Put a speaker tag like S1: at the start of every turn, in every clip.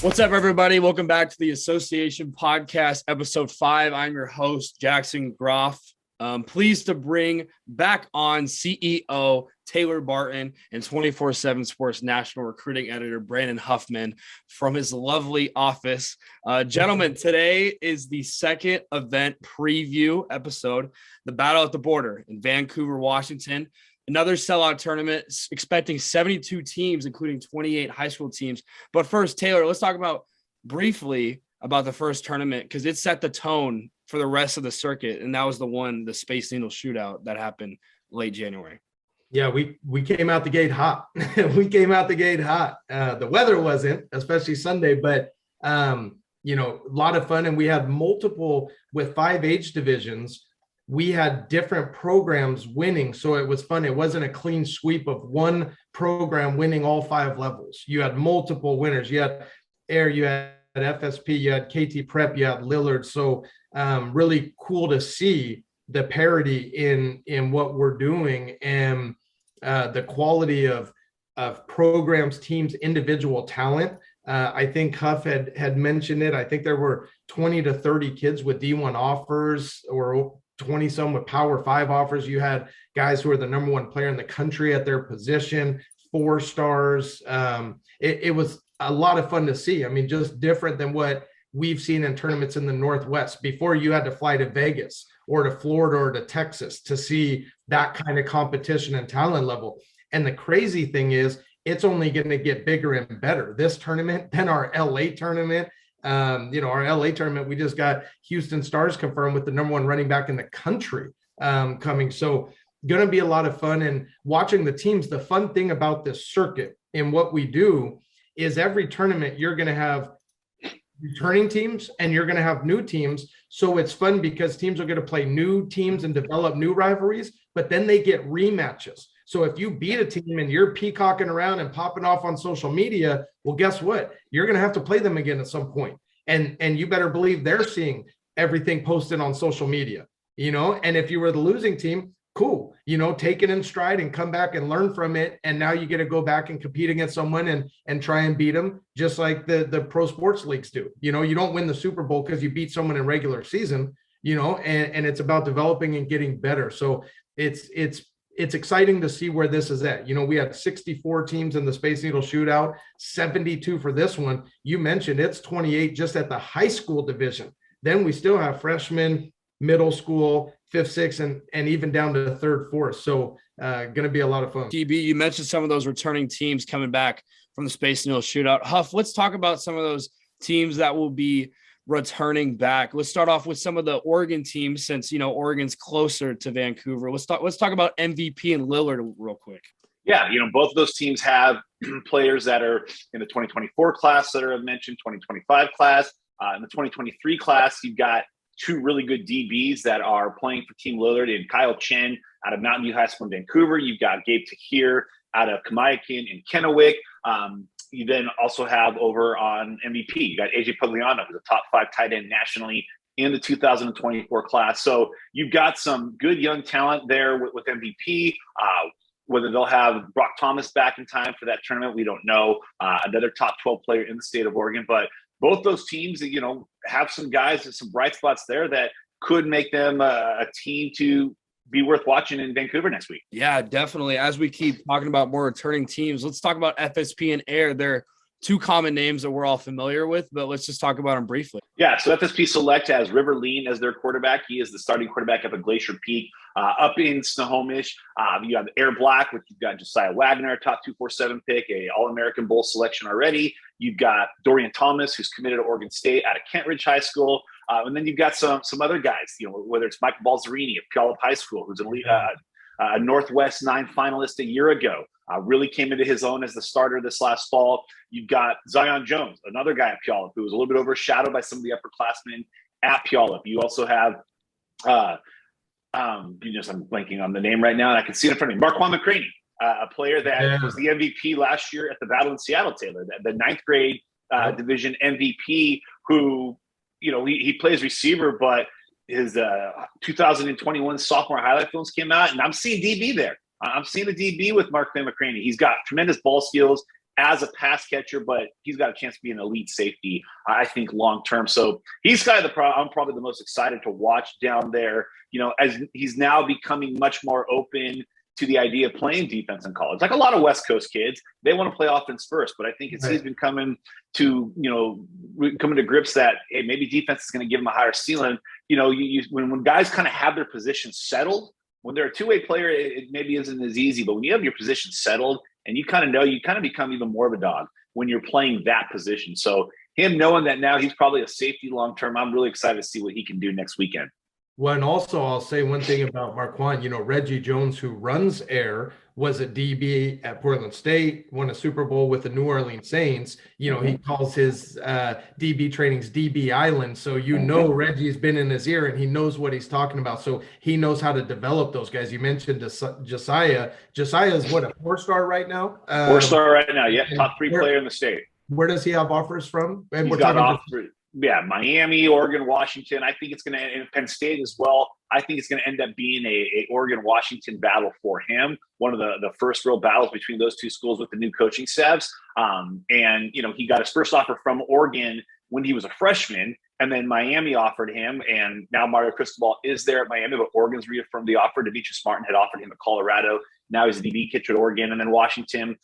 S1: What's up, everybody? Welcome back to the Association Podcast, Episode 5. I'm your host, Jackson Groff. Pleased to bring back on CEO Taylor Barton and 24/7 Sports National Recruiting Editor Brandon Huffman from his lovely office. Gentlemen, today is the second event preview episode, the Battle at the Border in Vancouver, Washington. Another sellout tournament, expecting 72 teams, including 28 high school teams. But first, Taylor, let's talk about briefly about the first tournament because it set the tone for the rest of the circuit, and that was the Space Needle Shootout that happened late January.
S2: Yeah, we came out the gate hot. The weather wasn't, especially Sunday, but a lot of fun, and we had multiple with 5 age divisions. We had different programs winning, so it was fun. It wasn't a clean sweep of one program winning all 5 levels. You had multiple winners. You had Air, you had FSP, you had KT Prep, you had Lillard. So really cool to see the parity in what we're doing and the quality of programs, teams, individual talent. I think Huff had mentioned it. I think there were 20 to 30 kids with D1 offers or 20 some with Power 5 offers. You had guys who are the number 1 player in the country at their position, 4 stars. It was a lot of fun to see. I mean, just different than what we've seen in tournaments in the Northwest. Before, you had to fly to Vegas or to Florida or to Texas to see that kind of competition and talent level. And the crazy thing is, it's only going to get bigger and better this tournament than our LA tournament. Our LA tournament, we just got Houston Stars confirmed with the number 1 running back in the country coming. So going to be a lot of fun. And watching the teams, the fun thing about this circuit and what we do is every tournament you're going to have returning teams and you're going to have new teams. So it's fun because teams are going to play new teams and develop new rivalries, but then they get rematches. So if you beat a team and you're peacocking around and popping off on social media, well, guess what? You're going to have to play them again at some point. And you better believe they're seeing everything posted on social media, and if you were the losing team, cool, take it in stride and come back and learn from it. And now you get to go back and compete against someone and try and beat them, just like the pro sports leagues do. You don't win the Super Bowl because you beat someone in regular season, and it's about developing and getting better. So it's exciting to see where this is at. We had 64 teams in the Space Needle Shootout, 72 for this one. You mentioned it's 28 just at the high school division. Then we still have freshmen, middle school, 5th, 6th, and even down to the 3rd, 4th. So going to be a lot of fun.
S1: DB, you mentioned some of those returning teams coming back from the Space Needle Shootout. Huff, let's talk about some of those teams that will be returning back. Let's start off with some of the Oregon teams, since Oregon's closer to Vancouver. Let's talk about MVP and Lillard real quick.
S3: Yeah, both of those teams have players that are in the 2024 class that are mentioned, 2025 class. In the 2023 class, you've got 2 really good DBs that are playing for Team Lillard, and Kyle Chen out of Mountain View High School in Vancouver. You've got Gabe Tahir out of Kamayakin in Kennewick. You then also have over on MVP, you got AJ Pugliano, who's a top 5 tight end nationally in the 2024 class. So you've got some good young talent there with MVP. Whether they'll have Brock Thomas back in time for that tournament, we don't know. Another top 12 player in the state of Oregon. But both those teams, have some guys and some bright spots there that could make them a team to be worth watching in Vancouver next week.
S1: Yeah, definitely. As we keep talking about more returning teams, let's talk about FSP and Air. They're 2 common names that we're all familiar with, but let's just talk about them briefly.
S3: Yeah, so FSP Select has River Lean as their quarterback. He is the starting quarterback up at Glacier Peak. Up in Snohomish, you have Air Black, which you've got Josiah Wagner, top 247 pick, a All-American Bowl selection already. You've got Dorian Thomas, who's committed to Oregon State out of Kent Ridge High School. And then you've got some other guys, whether it's Michael Balzerini of Puyallup High School, who's a Northwest 9 finalist a year ago, really came into his own as the starter this last fall. You've got Zion Jones, another guy at Puyallup, who was a little bit overshadowed by some of the upperclassmen at Puyallup. You also have, I'm blanking on the name right now, and I can see it in front of me, Marquand McCraney, a player that was the MVP last year at the Battle in Seattle, Taylor, the 9th grade division MVP, who, he plays receiver, but his 2021 sophomore highlight films came out, and I'm seeing DB there. I'm seeing the DB with Mark McCraney. He's got tremendous ball skills, as a pass catcher, but he's got a chance to be an elite safety, I think, long term. So he's kind of I'm probably the most excited to watch down there, as he's now becoming much more open to the idea of playing defense in college. Like a lot of West Coast kids, they want to play offense first, but I think he's been coming to grips that, hey, maybe defense is going to give him a higher ceiling. When guys kind of have their position settled, when they're a two-way player, it maybe isn't as easy, but when you have your position settled and you kind of become even more of a dog when you're playing that position. So him knowing that now he's probably a safety long-term, I'm really excited to see what he can do next weekend.
S2: Well, and also I'll say one thing about Marquand, Reggie Jones, who runs air, was a DB at Portland State, won a Super Bowl with the New Orleans Saints. He calls his DB trainings DB Island. So, Reggie's been in his ear and he knows what he's talking about. So he knows how to develop those guys. You mentioned Josiah. Josiah is what, a 4-star right now?
S3: 4-star right now. Yeah. Top 3 player in the state.
S2: Where does he have offers from? And
S3: he's got offers. Yeah, Miami, Oregon, Washington. I think it's going to end Penn State as well. I think it's going to end up being a Oregon-Washington battle for him. One of the first real battles between those two schools with the new coaching staffs. He got his first offer from Oregon when he was a freshman, and then Miami offered him, and now Mario Cristobal is there at Miami, but Oregon's reaffirmed the offer. Demetrius Martin had offered him at Colorado. Now he's a DB catcher at Oregon, and then Washington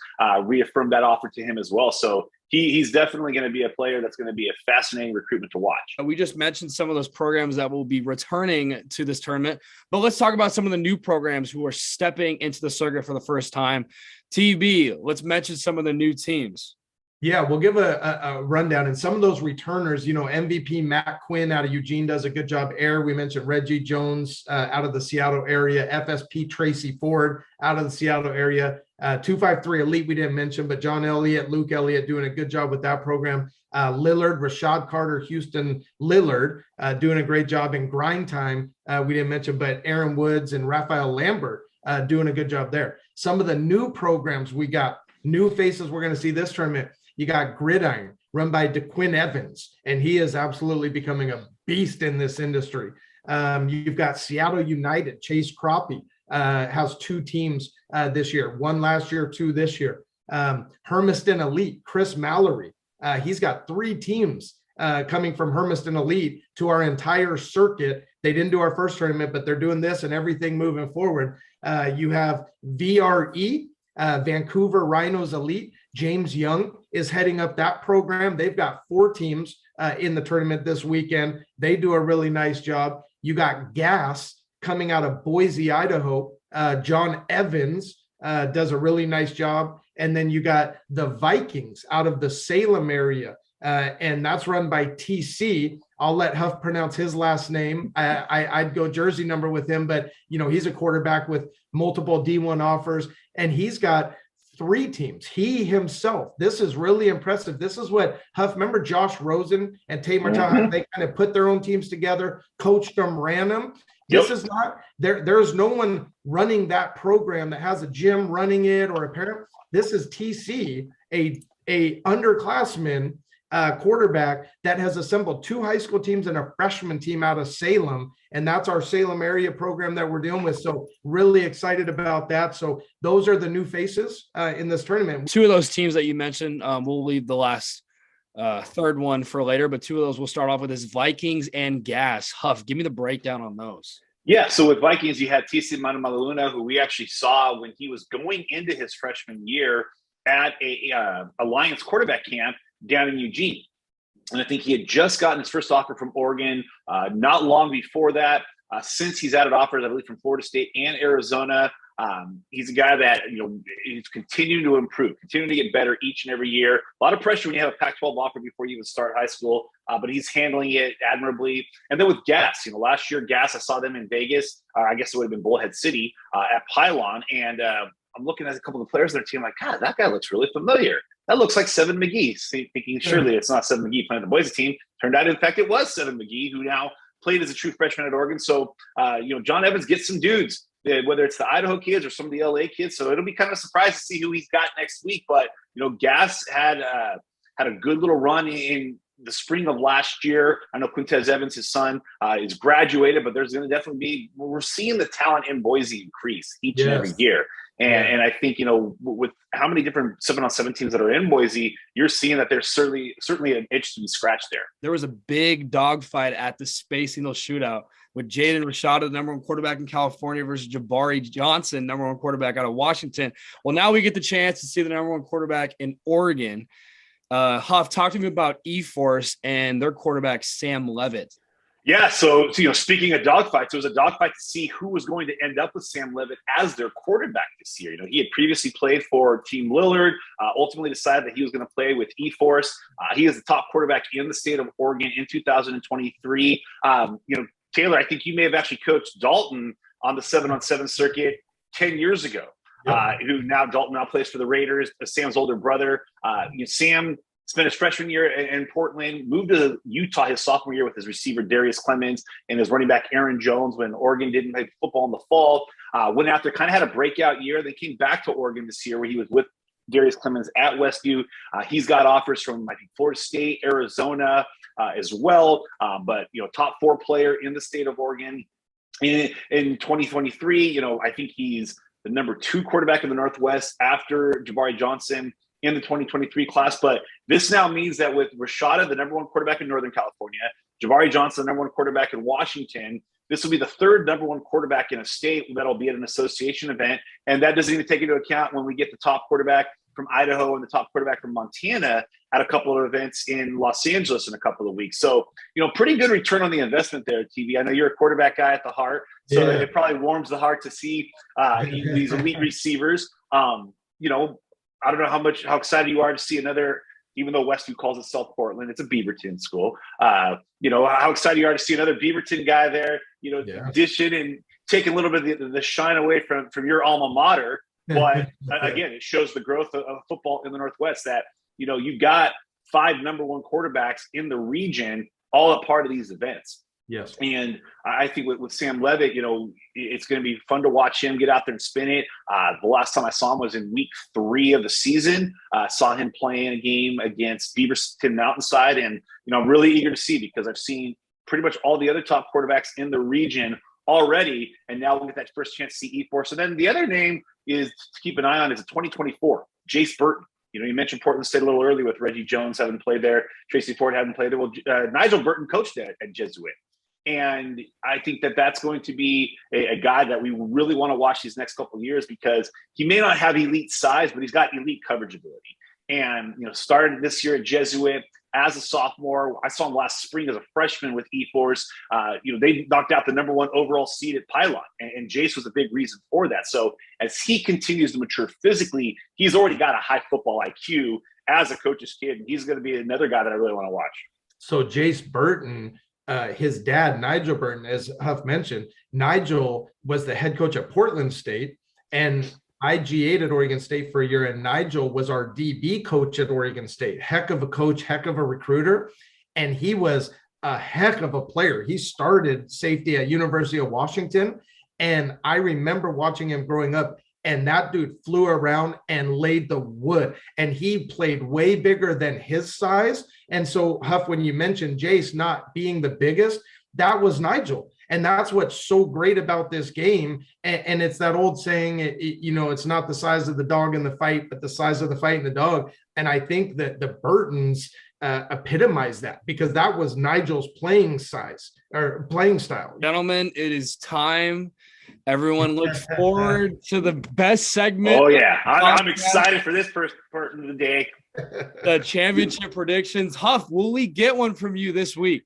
S3: reaffirmed that offer to him as well. So he's definitely going to be a player that's going to be a fascinating recruitment to watch.
S1: We just mentioned some of those programs that will be returning to this tournament, but let's talk about some of the new programs who are stepping into the circuit for the first time. TB, let's mention some of the new teams.
S2: Yeah, we'll give a rundown. And some of those returners, MVP Matt Quinn out of Eugene does a good job. Air, we mentioned Reggie Jones out of the Seattle area. FSP Tracy Ford out of the Seattle area. 253 Elite we didn't mention, but John Elliott, Luke Elliott doing a good job with that program. Lillard, Rashad Carter, Houston Lillard doing a great job in grind time. We didn't mention, but Aaron Woods and Raphael Lambert doing a good job there. Some of the new programs we got, new faces we're going to see this tournament. You got Gridiron, run by DeQuinn Evans, and he is absolutely becoming a beast in this industry. You've got Seattle United, Chase Crappie has 2 teams this year, 1 last year, 2 this year. Hermiston Elite, Chris Mallory, he's got 3 teams coming from Hermiston Elite to our entire circuit. They didn't do our first tournament, but they're doing this and everything moving forward. You have VRE, Vancouver Rhinos Elite. James Young is heading up that program. They've got 4 teams in the tournament this weekend. They do a really nice job. You got Gas coming out of Boise, Idaho. John Evans does a really nice job. And then you got the Vikings out of the Salem area. And that's run by TC. I'll let Huff pronounce his last name. I'd go jersey number with him, but he's a quarterback with multiple D1 offers, and he's got 3 teams. He himself, this is really impressive. This is what Huff, remember Josh Rosen and Tate Martell, they kind of put their own teams together, coached them, ran them. This is not, there's no one running that program that has a gym running it or a parent. This is TC, a underclassman quarterback that has assembled 2 high school teams and a freshman team out of Salem. And that's our Salem area program that we're dealing with. So really excited about that. So those are the new faces in this tournament.
S1: 2 of those teams that you mentioned, we'll leave the last third one for later, but 2 of those we'll start off with is Vikings and Gas. Huff, give me the breakdown on those.
S3: Yeah, so with Vikings, you had TC Manamaluna, who we actually saw when he was going into his freshman year at a Alliance quarterback camp down in Eugene. And I think he had just gotten his first offer from Oregon not long before that. Since he's added offers, I believe, from Florida State and Arizona. He's a guy that, he's continuing to improve, continuing to get better each and every year. A lot of pressure when you have a Pac-12 offer before you even start high school, but he's handling it admirably. And then with Gas, last year, Gas, I saw them in Vegas. I guess it would have been Bullhead City at Pylon. And I'm looking at a couple of the players on their team, like, God, that guy looks really familiar. That looks like Seven McGee. Thinking surely it's not Seven McGee playing the Boise team. Turned out, in fact, it was Seven McGee, who now played as a true freshman at Oregon. So, John Evans gets some dudes, whether it's the Idaho kids or some of the LA kids. So it'll be kind of a surprise to see who he's got next week. But, Gas had a good little run in the spring of last year. I know Quintez Evans, his son, is graduated, but there's going to definitely be – we're seeing the talent in Boise increase each and every year. And I think, with how many different 7-on-7 teams that are in Boise, you're seeing that there's certainly an itch to be scratched there.
S1: There was a big dogfight at the Space Needle shootout with Jaden Rashada, the number one quarterback in California, versus Jabari Johnson, number one quarterback out of Washington. Well, now we get the chance to see the number one quarterback in Oregon. Huff, talk to me about E-Force and their quarterback, Sam Leavitt.
S3: Yeah, so speaking of dogfights, it was a dogfight to see who was going to end up with Sam Leavitt as their quarterback this year. He had previously played for Team Lillard, ultimately decided that he was going to play with E-Force. He is the top quarterback in the state of Oregon in 2023. Taylor, I think you may have actually coached Dalton on the 7-on-7 circuit 10 years ago. Dalton now plays for the Raiders, Sam's older brother. Sam spent his freshman year in Portland, moved to Utah his sophomore year with his receiver Darius Clemens and his running back Aaron Jones when Oregon didn't play football in the fall. Went out there, kind of had a breakout year. They came back to Oregon this year where he was with Darius Clemens at Westview. He's got offers from, I think, Florida State, Arizona as well. But top 4 player in the state of Oregon. In 2023, I think he's the number 2 quarterback in the Northwest after Jabari Johnson in the 2023 class. But this now means that with Rashada, the number 1 quarterback in Northern California, Jabari Johnson, the number 1 quarterback in Washington, this will be the 3rd number 1 quarterback in a state that'll be at an association event. And that doesn't even take into account when we get the top quarterback from Idaho and the top quarterback from Montana at a couple of events in Los Angeles in a couple of weeks. So, pretty good return on the investment there, TV. I know you're a quarterback guy at the heart, so it probably warms the heart to see these elite receivers. I don't know how excited you are to see another, even though Westview calls itself Portland, it's a Beaverton school. How excited you are to see another Beaverton guy there, dishing and taking a little bit of the shine away from your alma mater. But again, it shows the growth of football in the Northwest that, you've got 5 number 1 quarterbacks in the region, all a part of these events.
S2: Yes.
S3: And I think with Sam Leavitt, it's going to be fun to watch him get out there and spin it. The last time I saw him was in week 3 of the season. Saw him playing a game against Beaverton Mountainside. And, I'm really eager to see because I've seen pretty much all the other top quarterbacks in the region already. And now we'll get that first chance to see E-Force. And then the other name is to keep an eye on is 2024, Jace Burton. You mentioned Portland State a little early with Reggie Jones having played there. Tracy Ford having played there. Well, Nigel Burton coached there at Jesuit. And I think that that's going to be a guy that we really want to watch these next couple of years because he may not have elite size, but he's got elite coverage ability. And, started this year at Jesuit as a sophomore. I saw him last spring as a freshman with E-Force. They knocked out the number 1 overall seed at Pylon, and Jace was a big reason for that. So as he continues to mature physically, he's already got a high football IQ as a coach's kid. And he's going to be another guy that I really want to watch.
S2: So Jace Burton, his dad, Nigel Burton, as Huff mentioned, Nigel was the head coach at Portland State, and I G8 at Oregon State for a year, and Nigel was our DB coach at Oregon State. Heck of a coach, heck of a recruiter, and he was a heck of a player. He started safety at University of Washington, and I remember watching him growing up, and that dude flew around and laid the wood, and he played way bigger than his size. And so, Huff, when you mentioned Jace not being the biggest, that was Nigel. And that's what's so great about this game. And it's that old saying, it's not the size of the dog in the fight, but the size of the fight in the dog. And I think that the Burtons epitomize that because that was Nigel's playing size or playing style.
S1: Gentlemen, it is time. Everyone look forward to the best segment.
S3: Oh, yeah. I'm excited for this first part of the day.
S1: The championship predictions. Huff, will we get one from you this week?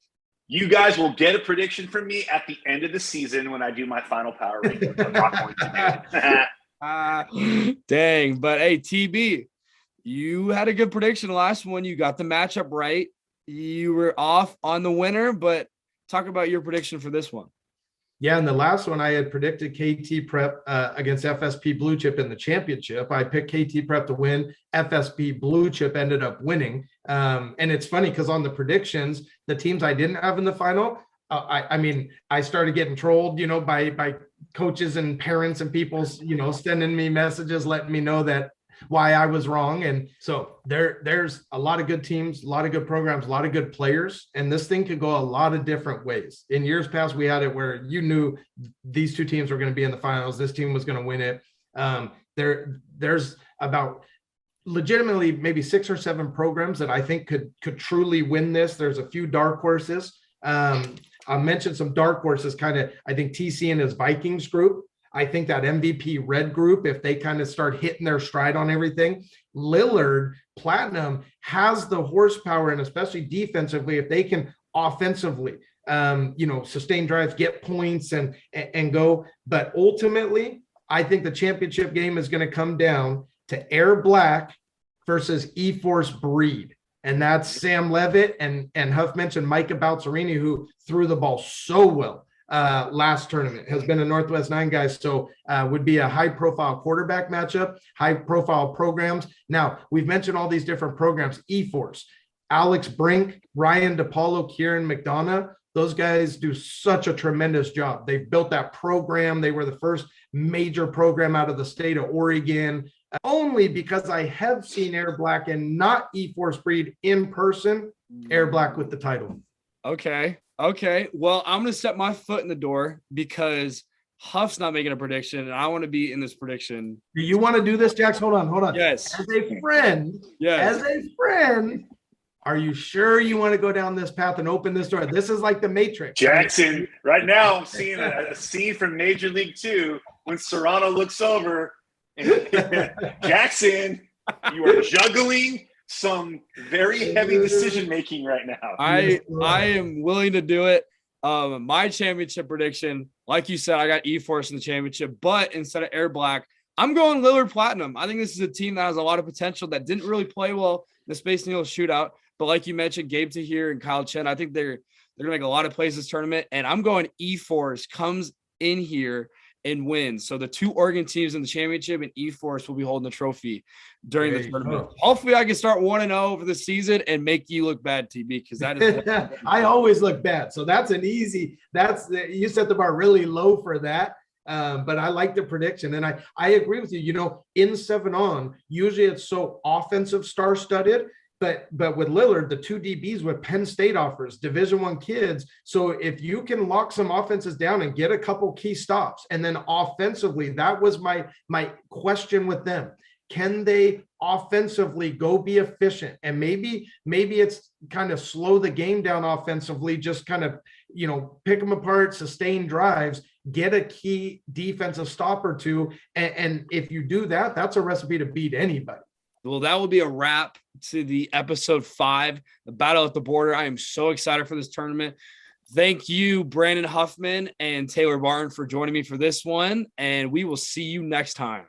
S3: You guys will get a prediction from me at the end of the season when I do my final power ranking. I'm not going to do.
S1: Dang. But, hey, TB, you had a good prediction last one. You got the matchup right. You were off on the winner, but talk about your prediction for this one.
S2: Yeah, and the last one I had predicted KT Prep against FSP Blue Chip in the championship. I picked KT Prep to win. FSP Blue Chip ended up winning. And it's funny because on the predictions, the teams I didn't have in the final, I started getting trolled, by coaches and parents and people, sending me messages, letting me know that why I was wrong. And so there's a lot of good teams, a lot of good programs, a lot of good players. And this thing could go a lot of different ways. In years past, we had it where you knew these two teams were going to be in the finals. This team was going to win it. there's about legitimately maybe 6 or 7 programs that I think could truly win this. There's a few dark horses. I'll mention some dark horses, kind of, I think TC and his Vikings group. I think that MVP red group, if they kind of start hitting their stride on everything, Lillard, Platinum has the horsepower, and especially defensively, if they can offensively, sustain drives, get points and go. But ultimately, I think the championship game is going to come down to Air Black versus E-Force Breed. And that's Sam Leavitt and Huff mentioned Micah Balzerini, who threw the ball so well last tournament, has been a Northwest 9 guy. So would be a high profile quarterback matchup, high profile programs. Now we've mentioned all these different programs, E-Force, Alex Brink, Ryan DePaulo, Kieran McDonough. Those guys do such a tremendous job. They've built that program. They were the first major program out of the state of Oregon. Only because I have seen Air Black and not E-Force Breed in person, Air Black with the title.
S1: Okay. Well, I'm going to set my foot in the door because Huff's not making a prediction, and I want to be in this prediction.
S2: Do you want to do this, Jax? Hold on.
S1: Yes.
S2: As a friend, are you sure you want to go down this path and open this door? This is like the Matrix.
S3: Jackson, right now I'm seeing a scene from Major League 2 when Serrano looks over. Jackson, you are juggling some very heavy decision making right now.
S1: I am willing to do it. My championship prediction, like you said, I got E-Force in the championship, but instead of Air Black, I'm going Lillard Platinum. I think this is a team that has a lot of potential that didn't really play well in the Space Needle shootout. But like you mentioned, Gabe Tahir and Kyle Chen, I think they're gonna make a lot of plays this tournament. And I'm going E-Force comes in here and wins. So the 2 Oregon teams in the championship and E-Force will be holding the trophy during the tournament. Hopefully I can start 1-0 for the season and make you look bad, TB, because that is
S2: I always look bad. So that's you set the bar really low for that. But I like the prediction. And I agree with you. In 7-on, usually it's so offensive star-studded. But with Lillard, the 2 DBs with Penn State offers, Division I kids. So if you can lock some offenses down and get a couple key stops, and then offensively, that was my question with them. Can they offensively go be efficient? And maybe it's kind of slow the game down offensively, just kind of, pick them apart, sustain drives, get a key defensive stop or 2. And if you do that, that's a recipe to beat anybody.
S1: Well, that will be a wrap to the episode 5, the Battle at the Border. I am so excited for this tournament. Thank you, Brandon Huffman and Taylor Barton, for joining me for this one, and we will see you next time.